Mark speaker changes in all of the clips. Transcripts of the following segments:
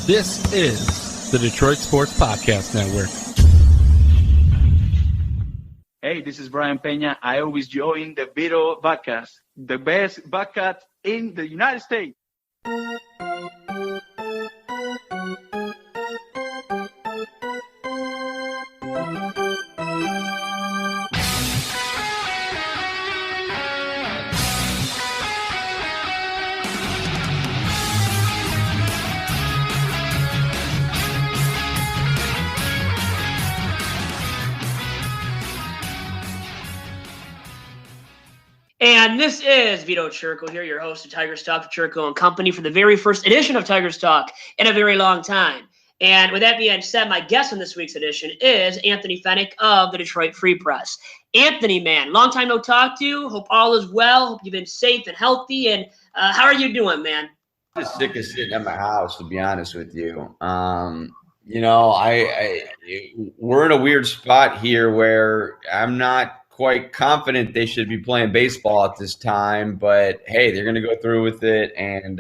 Speaker 1: This is the Detroit Sports Podcast Network.
Speaker 2: Hey, this is Brian Peña. I always join the Vito podcast, the best podcast in the United States.
Speaker 3: And this is Vito Chirco here, your host of Tigers Talk with Chirco and Company for the very first edition of Tigers Talk in a very long time. And with that being said, my guest on this week's edition is Anthony Fenech of the Detroit Free Press. Anthony, man, long time no talk to you. Hope all is well. Hope you've been safe and healthy. And how are you doing, man?
Speaker 4: I'm just sick of sitting at my house, to be honest with you. We're in a weird spot here where I'm not quite confident they should be playing baseball at this time, but hey, they're going to go through with it, and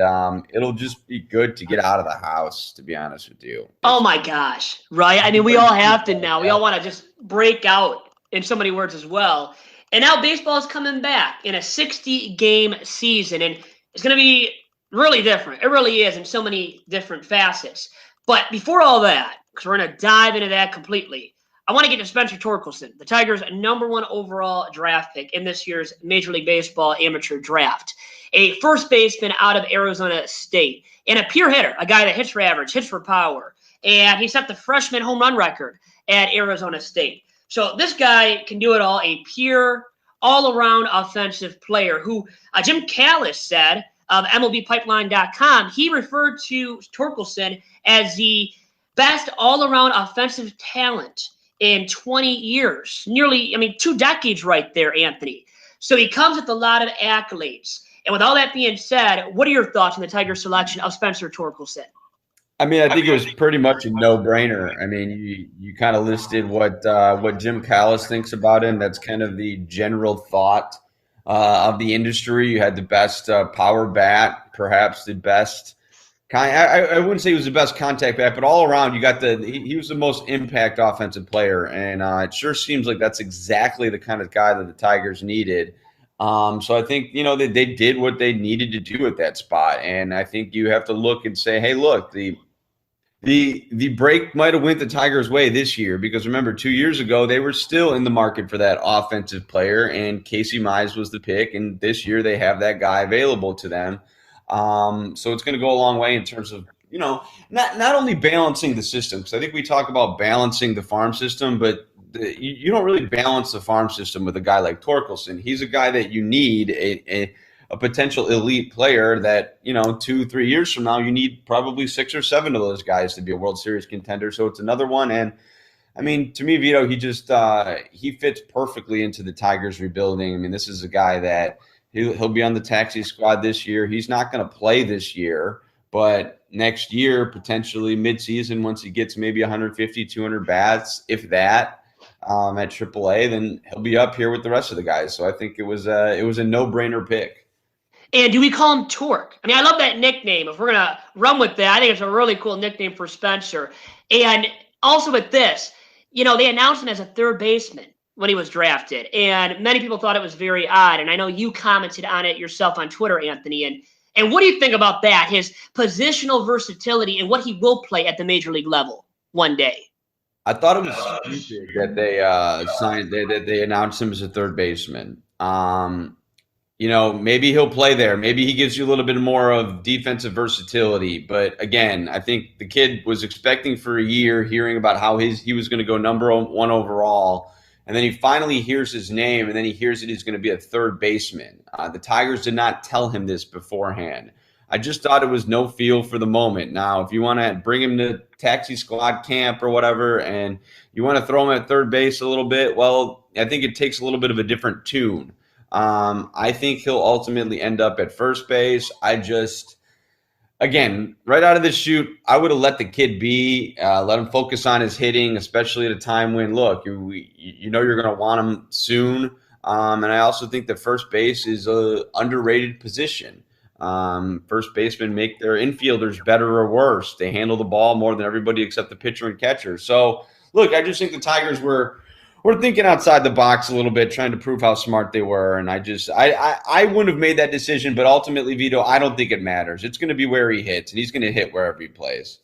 Speaker 4: it'll just be good to get out of the house, to be honest with you.
Speaker 3: Oh my gosh, right? I mean, we all have to now. We all want to just break out, in so many words as well. And now baseball is coming back in a 60-game season, and it's going to be really different. It really is in so many different facets. But before all that, because we're going to dive into that completely, I want to get to Spencer Torkelson, the Tigers' #1 overall draft pick in this year's Major League Baseball amateur draft. A first baseman out of Arizona State and a pure hitter, a guy that hits for average, hits for power. And he set the freshman home run record at Arizona State. So this guy can do it all, a pure, all-around offensive player who Jim Callis said of MLBpipeline.com, he referred to Torkelson as the best all-around offensive talent in 20 years, nearly, 2 decades right there, Anthony. So he comes with a lot of accolades. And with all that being said, what are your thoughts on the Tigers selection of Spencer Torkelson?
Speaker 4: I think it was pretty much a no-brainer. You kind of listed what Jim Callis thinks about him. That's kind of the general thought of the industry. You had the best power bat, perhaps the best. I wouldn't say he was the best contact bat, but all around you got he was the most impact offensive player, and it sure seems like that's exactly the kind of guy that the Tigers needed. So I think they did what they needed to do at that spot, and I think you have to look and say, hey, look, the break might have went the Tigers' way this year, because remember 2 years ago they were still in the market for that offensive player, and Casey Mize was the pick, and this year they have that guy available to them. So it's going to go a long way in terms of, not only balancing the system, because I think we talk about balancing the farm system, but you don't really balance the farm system with a guy like Torkelson. He's a guy that you need a potential elite player that, 2-3 years from now, you need probably 6 or 7 of those guys to be a World Series contender. So it's another one. And to me, Vito, he just, he fits perfectly into the Tigers rebuilding. This is a guy that, He'll be on the taxi squad this year. He's not going to play this year, but next year, potentially midseason, once he gets maybe 150, 200 bats, if that, at AAA, then he'll be up here with the rest of the guys. So I think it was a no-brainer pick. And
Speaker 3: do we call him Torque? I love that nickname. If we're going to run with that, I think it's a really cool nickname for Spencer. And also with this, they announced him as a third baseman when he was drafted, and many people thought it was very odd, and I know you commented on it yourself on Twitter, Anthony, and what do you think about that, his positional versatility and what he will play at the major league level one day?
Speaker 4: I thought it was stupid that they announced him as a third baseman. Maybe he'll play there. Maybe he gives you a little bit more of defensive versatility. But again, I think the kid was expecting for a year, hearing about how he was going to go #1 overall. And then he finally hears his name, and then he hears that he's going to be a third baseman. The Tigers did not tell him this beforehand. I just thought it was no feel for the moment. Now, if you want to bring him to taxi squad camp or whatever, and you want to throw him at third base a little bit, well, I think it takes a little bit of a different tune. I think he'll ultimately end up at first base. Again, right out of the chute, I would have let the kid be, let him focus on his hitting, especially at a time when, look, you're going to want him soon. And I also think that first base is a underrated position. first basemen make their infielders better or worse. They handle the ball more than everybody except the pitcher and catcher. So, look, I just think the Tigers were thinking outside the box a little bit, trying to prove how smart they were. And I wouldn't have made that decision, but ultimately, Vito, I don't think it matters. It's going to be where he hits, and he's going to hit wherever he plays.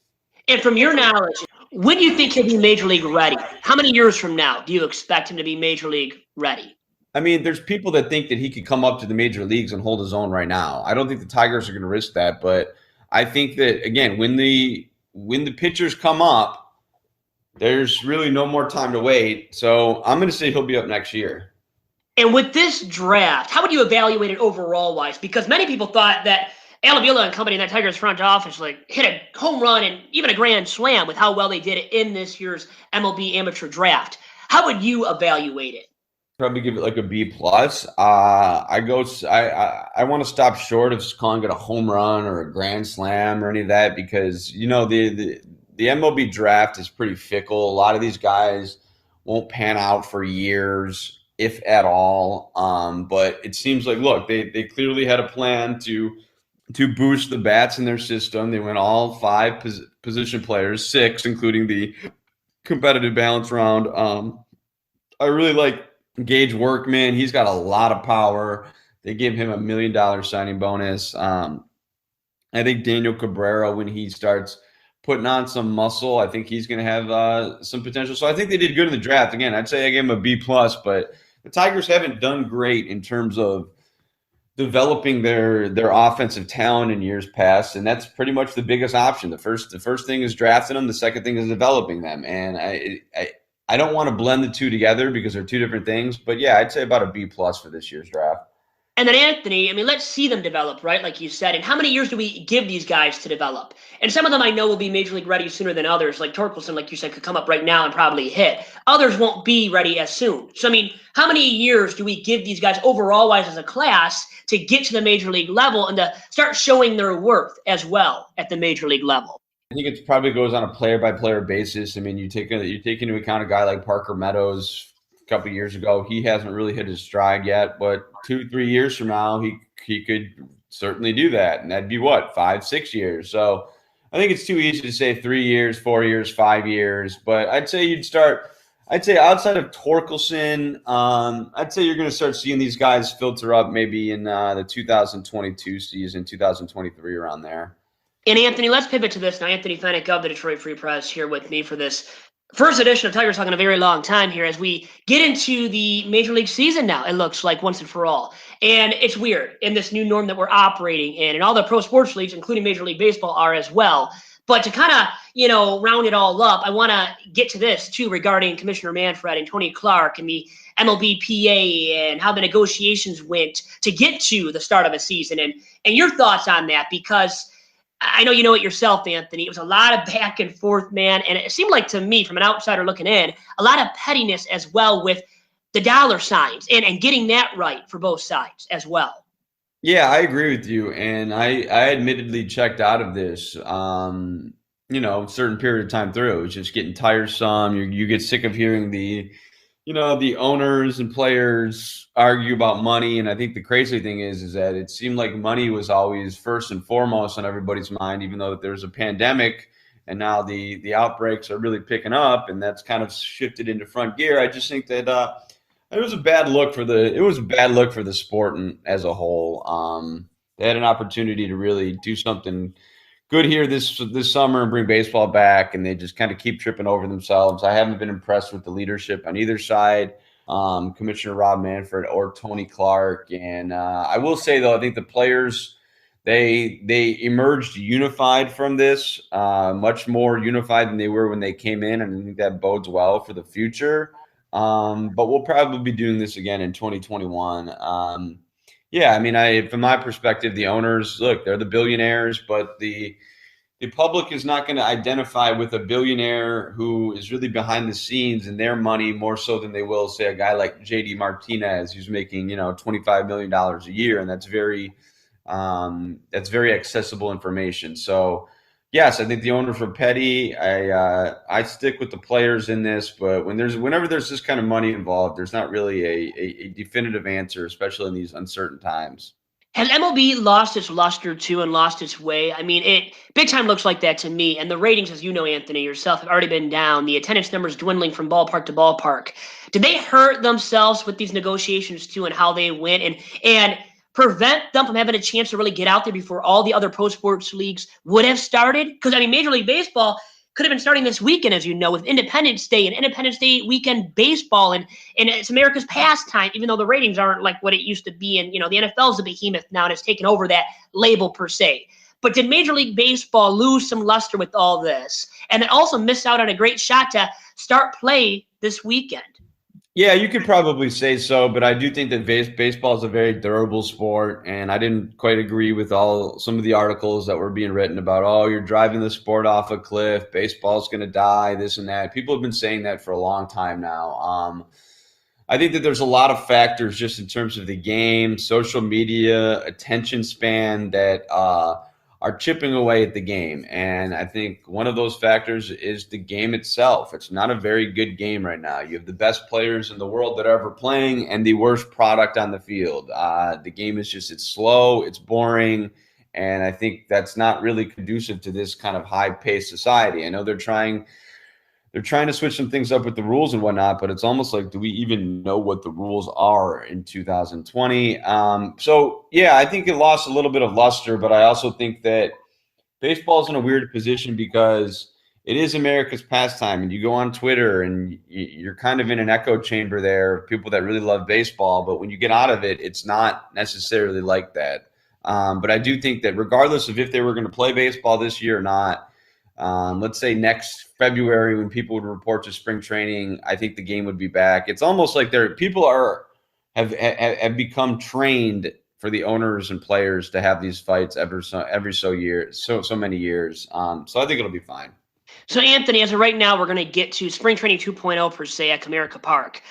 Speaker 3: And from your knowledge, when do you think he'll be Major League ready? How many years from now do you expect him to be Major League ready?
Speaker 4: I mean, there's people that think that he could come up to the major leagues and hold his own right now. I don't think the Tigers are going to risk that, but I think that, again, when the pitchers come up, there's really no more time to wait. So I'm going to say he'll be up next year.
Speaker 3: And with this draft, how would you evaluate it overall wise? Because many people thought that Alabila and company in that Tigers front office hit a home run and even a grand slam with how well they did it in this year's MLB amateur draft. How would you evaluate it?
Speaker 4: Probably give it like a B plus. I want to stop short of calling it a home run or a grand slam or any of that, because the MLB draft is pretty fickle. A lot of these guys won't pan out for years, if at all. But it seems like, look, they clearly had a plan to boost the bats in their system. They went all 5 position players, 6, including the competitive balance round. I really like Gage Workman. He's got a lot of power. They gave him $1 million signing bonus. I think Daniel Cabrera, when he starts putting on some muscle, I think he's going to have some potential. So I think they did good in the draft. Again, I'd say I gave him a B plus, but the Tigers haven't done great in terms of developing their offensive talent in years past, and that's pretty much the biggest option. The first thing is drafting them. The second thing is developing them, and I don't want to blend the two together because they're two different things. But yeah, I'd say about a B plus for this year's draft.
Speaker 3: And then Anthony, I mean, let's see them develop, right? Like you said. And how many years do we give these guys to develop? And some of them I know will be Major League ready sooner than others. Like Torkelson, like you said, could come up right now and probably hit. Others won't be ready as soon. So, I mean, how many years do we give these guys overall-wise as a class to get to the Major League level and to start showing their worth as well at the Major League level?
Speaker 4: I think it probably goes on a player-by-player basis. I mean, you take into account a guy like Parker Meadows a couple of years ago. He hasn't really hit his stride yet, but 2-3 years from now, he could certainly do that, and that'd be what, 5-6 years. So I think it's too easy to say 3 years, 4 years, 5 years, but I'd say outside of Torkelson, I'd say you're going to start seeing these guys filter up maybe in the 2022 season, 2023, around there.
Speaker 3: And Anthony, let's pivot to this now. Anthony Fenech of the Detroit Free Press here with me for this first edition of Tigers Talk in a very long time here as we get into the Major League season now, it looks like, once and for all. And it's weird in this new norm that we're operating in, and all the pro sports leagues, including Major League Baseball, are as well. But to kind of, round it all up, I want to get to this, too, regarding Commissioner Manfred and Tony Clark and the MLB PA and how the negotiations went to get to the start of a season. And your thoughts on that, because I know you know it yourself, Anthony. It was a lot of back and forth, man. And it seemed like, to me, from an outsider looking in, a lot of pettiness as well with the dollar signs and getting that right for both sides as well.
Speaker 4: Yeah, I agree with you. And I admittedly checked out of this, certain period of time through. It was just getting tiresome. You get sick of hearing the owners and players argue about money. And I think the crazy thing is that it seemed like money was always first and foremost on everybody's mind, even though there's a pandemic and now the outbreaks are really picking up, and that's kind of shifted into front gear. I just think that it was a bad look for the sport as a whole. They had an opportunity to really do something good here this summer and bring baseball back, and they just kind of keep tripping over themselves. I haven't been impressed with the leadership on either side, Commissioner Rob Manfred or Tony Clark. And I will say, though, I think the players, they emerged unified from this, much more unified than they were when they came in, and I think that bodes well for the future. But we'll probably be doing this again in 2021. Yeah, I mean, from my perspective, the owners, look, they're the billionaires, but the public is not going to identify with a billionaire who is really behind the scenes and their money more so than they will, say, a guy like JD Martinez, who's making, $25 million a year. And that's very accessible information. So yes, I think the owners were petty. I stick with the players in this, but whenever there's this kind of money involved, there's not really a definitive answer, especially in these uncertain times.
Speaker 3: Has MLB lost its luster too and lost its way? I mean, it big time looks like that to me. And the ratings, as you know, Anthony, yourself, have already been down. The attendance numbers dwindling from ballpark to ballpark. Did they hurt themselves with these negotiations too and how they went and prevent them from having a chance to really get out there before all the other pro sports leagues would have started? Because, I mean, Major League Baseball could have been starting this weekend, as you know, with Independence Day and Independence Day weekend baseball, and it's America's pastime, even though the ratings aren't like what it used to be. And, the NFL is a behemoth now and has taken over that label per se. But did Major League Baseball lose some luster with all this and then also miss out on a great shot to start play this weekend?
Speaker 4: Yeah, you could probably say so, but I do think that baseball is a very durable sport, and I didn't quite agree with some of the articles that were being written about, oh, you're driving the sport off a cliff, baseball's going to die, this and that. People have been saying that for a long time now. I think that there's a lot of factors just in terms of the game, social media, attention span that are chipping away at the game. And I think one of those factors is the game itself. It's not a very good game right now. You have the best players in the world that are ever playing and the worst product on the field. The game is it's slow, it's boring, and I think that's not really conducive to this kind of high-paced society. I know they're trying to switch some things up with the rules and whatnot, but it's almost like, do we even know what the rules are in 2020? So, yeah, I think it lost a little bit of luster, but I also think that baseball's in a weird position because it is America's pastime. And you go on Twitter and you're kind of in an echo chamber there of people that really love baseball. But when you get out of it, it's not necessarily like that. But I do think that regardless of if they were going to play baseball this year or not, let's say next February when people would report to spring training, I think the game would be back. It's almost like people have become trained for the owners and players to have these fights every so many years. So I think it'll be fine.
Speaker 3: So Anthony, as of right now, we're going to get to spring training 2.0 per se at Comerica Park.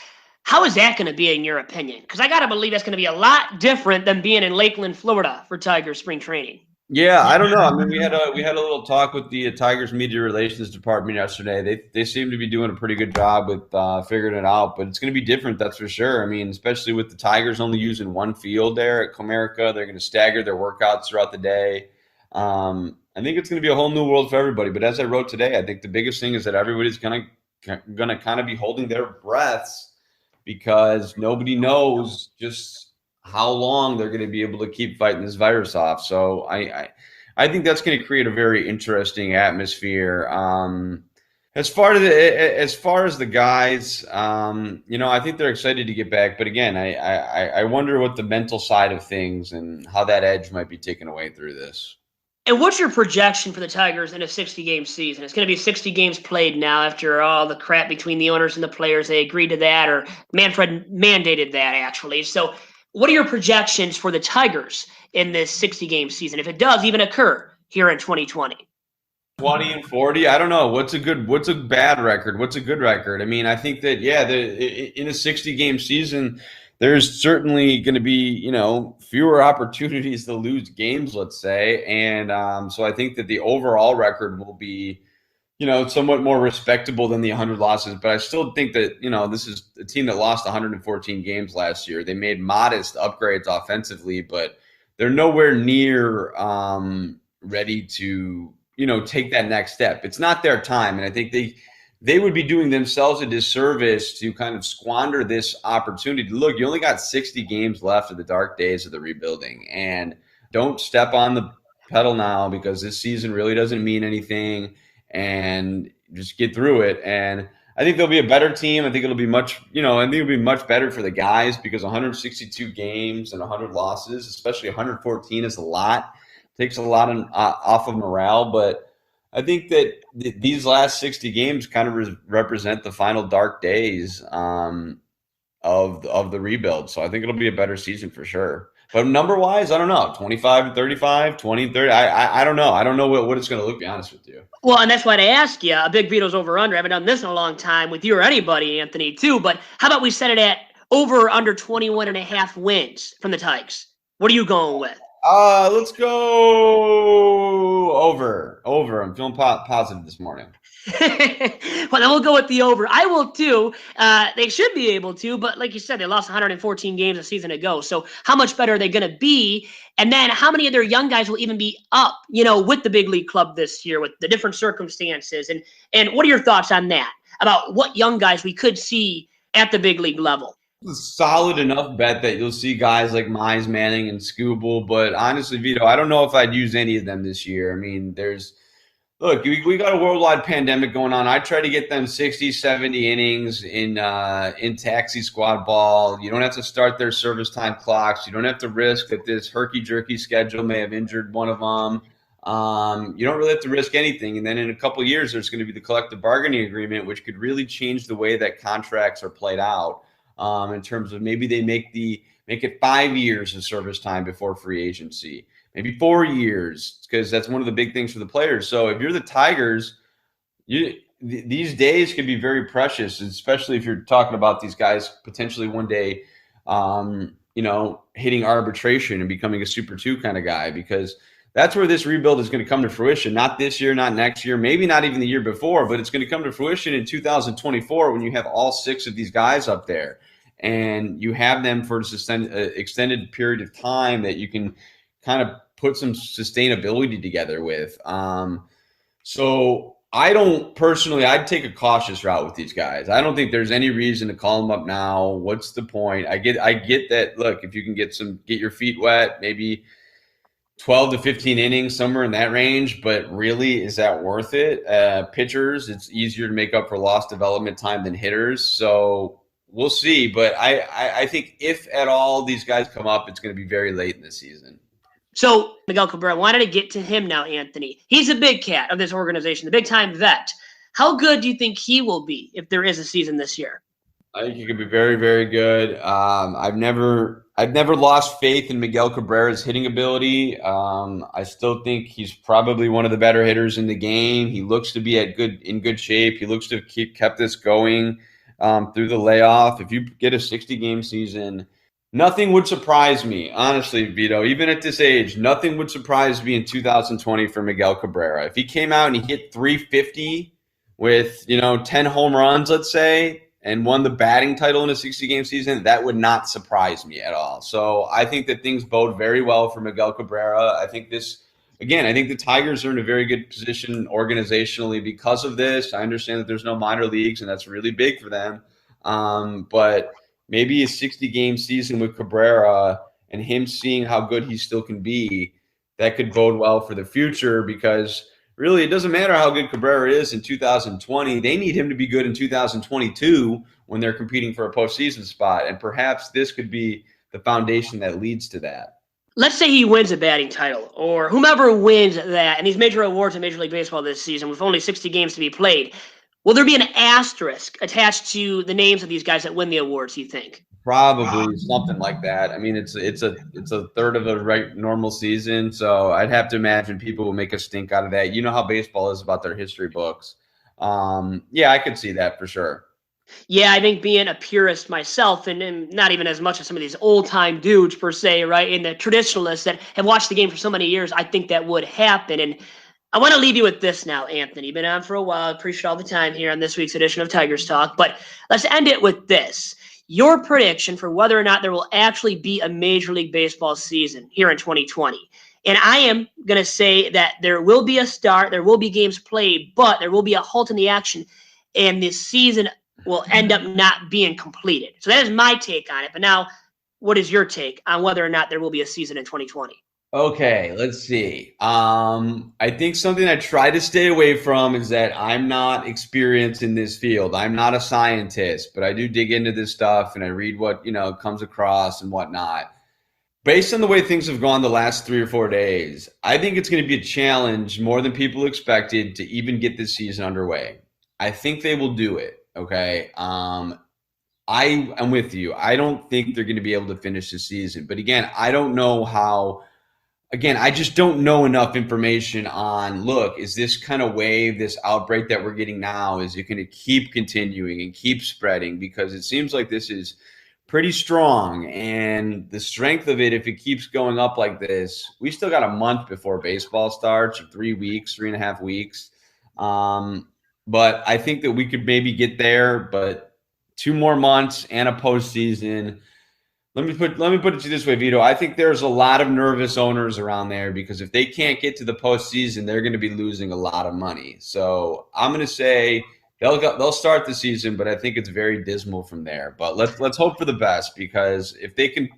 Speaker 3: How is that going to be in your opinion? Because I got to believe that's going to be a lot different than being in Lakeland, Florida for Tigers spring training.
Speaker 4: Yeah, I don't know. I mean, we had a little talk with the Tigers media relations department yesterday. They seem to be doing a pretty good job with figuring it out, but it's going to be different, that's for sure. I mean, especially with the Tigers only using one field there at Comerica, they're going to stagger their workouts throughout the day. I think it's going to be a whole new world for everybody. But as I wrote today, I think the biggest thing is that everybody's going to kind of be holding their breaths because nobody knows just how long they're going to be able to keep fighting this virus off. So I think that's going to create a very interesting atmosphere. As far as the guys, I think they're excited to get back. But again, I wonder what the mental side of things and how that edge might be taken away through this.
Speaker 3: And what's your projection for the Tigers in a 60-game season? It's going to be 60 games played now after all the crap between the owners and the players. They agreed to that, or Manfred mandated that, actually. So what are your projections for the Tigers in this 60-game season, if it does even occur here in 2020?
Speaker 4: 20 and 40. I don't know. What's a bad record? What's a good record? I mean, I think that, in a 60-game season, there's certainly going to be, fewer opportunities to lose games, let's say. And so I think that the overall record will be, somewhat more respectable than the 100 losses. But I still think that, this is a team that lost 114 games last year. They made modest upgrades offensively, but they're nowhere near ready to, take that next step. It's not their time. And I think they would be doing themselves a disservice to kind of squander this opportunity. Look, you only got 60 games left of the dark days of the rebuilding, and don't step on the pedal now because this season really doesn't mean anything, and just get through it. And I think they'll be a better team. I think it'll be much better for the guys because 162 games and 100 losses, especially 114 is a lot. It takes a lot off of morale, but I think that these last 60 games kind of represent the final dark days of the rebuild. So I think it'll be a better season for sure. But number-wise, I don't know. 25 and 35, 20 and 30. I don't know. I don't know what it's going to look, to be honest with you.
Speaker 3: Well, and that's why I ask you, a big Vito's over-under. I haven't done this in a long time with you or anybody, Anthony, too. But how about we set it at over or under 21 and a half wins from the Tigers? What are you going with?
Speaker 4: Let's go over. I'm feeling positive this morning.
Speaker 3: Well, then we'll go with the over. I will too. They should be able to, but like you said, they lost 114 games a season ago. So how much better are they going to be? And then how many of their young guys will even be up, with the big league club this year with the different circumstances? And what are your thoughts on that? About what young guys we could see at the big league level?
Speaker 4: It's a solid enough bet that you'll see guys like Mize, Manning, and Scooble. But honestly, Vito, I don't know if I'd use any of them this year. I mean, look, we got a worldwide pandemic going on. I try to get them 60, 70 innings in taxi squad ball. You don't have to start their service time clocks. You don't have to risk that this herky-jerky schedule may have injured one of them. You don't really have to risk anything. And then in a couple of years, there's going to be the collective bargaining agreement, which could really change the way that contracts are played out in terms of maybe they make it 5 years of service time before free agency. Maybe 4 years, because that's one of the big things for the players. So if you're the Tigers, these days can be very precious, especially if you're talking about these guys potentially one day, hitting arbitration and becoming a Super 2 kind of guy, because that's where this rebuild is going to come to fruition. Not this year, not next year, maybe not even the year before, but it's going to come to fruition in 2024 when you have all 6 of these guys up there and you have them for an extended period of time that you can kind of put some sustainability together with. So I'd take a cautious route with these guys. I don't think there's any reason to call them up now. What's the point? I get that. Look, if you can get your feet wet, maybe 12 to 15 innings, somewhere in that range, but really, is that worth it? Pitchers, it's easier to make up for lost development time than hitters. So we'll see. But I think if at all these guys come up, it's going to be very late in the season.
Speaker 3: So Miguel Cabrera, wanted to get to him now, Anthony. He's a big cat of this organization, the big-time vet. How good do you think he will be if there is a season this year?
Speaker 4: I think he could be very, very good. I've never lost faith in Miguel Cabrera's hitting ability. I still think he's probably one of the better hitters in the game. He looks to be in good shape. He looks to have kept this going through the layoff. If you get a 60-game season, nothing would surprise me, honestly, Vito. Even at this age, nothing would surprise me in 2020 for Miguel Cabrera. If he came out and he hit 350 with 10 home runs, let's say, and won the batting title in a 60-game season, that would not surprise me at all. So I think that things bode very well for Miguel Cabrera. I think the Tigers are in a very good position organizationally because of this. I understand that there's no minor leagues, and that's really big for them. But maybe a 60-game season with Cabrera and him seeing how good he still can be, that could bode well for the future, because really, it doesn't matter how good Cabrera is in 2020. They need him to be good in 2022 when they're competing for a postseason spot. And perhaps this could be the foundation that leads to that.
Speaker 3: Let's say he wins a batting title, or whomever wins that, and these major awards in Major League Baseball this season with only 60 games to be played. Will there be an asterisk attached to the names of these guys that win the awards, you think?
Speaker 4: Probably something like that. I mean, it's a third of a normal season, so I'd have to imagine people will make a stink out of that. You know how baseball is about their history books. Yeah, I could see that for sure.
Speaker 3: Yeah, I think being a purist myself, and not even as much as some of these old-time dudes per se, right, and the traditionalists that have watched the game for so many years, I think that would happen. And I want to leave you with this now, Anthony. You've been on for a while. I appreciate all the time here on this week's edition of Tigers Talk. But let's end it with this. Your prediction for whether or not there will actually be a Major League Baseball season here in 2020. And I am going to say that there will be a start, there will be games played, but there will be a halt in the action, and this season will end up not being completed. So that is my take on it. But now, what is your take on whether or not there will be a season in 2020?
Speaker 4: Okay, let's see. I think something I try to stay away from is that I'm not experienced in this field. I'm not a scientist, but I do dig into this stuff and I read what, comes across and whatnot. Based on the way things have gone the last 3 or 4 days, I think it's going to be a challenge more than people expected to even get this season underway. I think they will do it, okay? I am with you. I don't think they're going to be able to finish the season. But again, I don't know how. Again, I just don't know enough information on, look, is this kind of wave, this outbreak that we're getting now, is it going to keep continuing and keep spreading? Because it seems like this is pretty strong. And the strength of it, if it keeps going up like this, we still got a month before baseball starts, or 3 weeks, 3.5 weeks. But I think that we could maybe get there, but 2 more months and a postseason. Let me put it to you this way, Vito. I think there's a lot of nervous owners around there, because if they can't get to the postseason, they're going to be losing a lot of money. So I'm going to say they'll start the season, but I think it's very dismal from there. But let's hope for the best, because if they can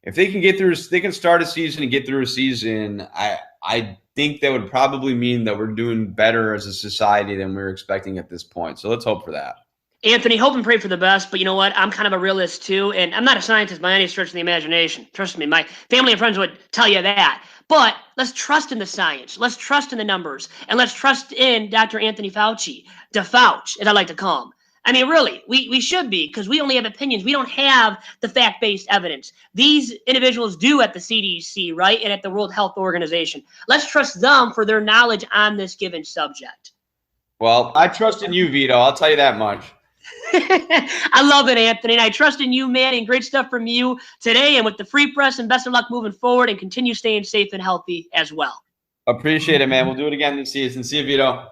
Speaker 4: get through, they can start a season and get through a season. I think that would probably mean that we're doing better as a society than we're expecting at this point. So let's hope for that.
Speaker 3: Anthony, hope and pray for the best, but you know what? I'm kind of a realist too, and I'm not a scientist by any stretch of the imagination. Trust me, my family and friends would tell you that. But let's trust in the science. Let's trust in the numbers, and let's trust in Dr. Anthony Fauci, DeFauci, as I like to call him. I mean, really, we should be, because we only have opinions. We don't have the fact-based evidence. These individuals do at the CDC, right, and at the World Health Organization. Let's trust them for their knowledge on this given subject.
Speaker 4: Well, I trust in you, Vito. I'll tell you that much.
Speaker 3: I love it, Anthony, and I trust in you, man, and great stuff from you today and with the Free Press, and best of luck moving forward, and continue staying safe and healthy as well.
Speaker 4: Appreciate it, man. We'll do it again this season. See you, Vito.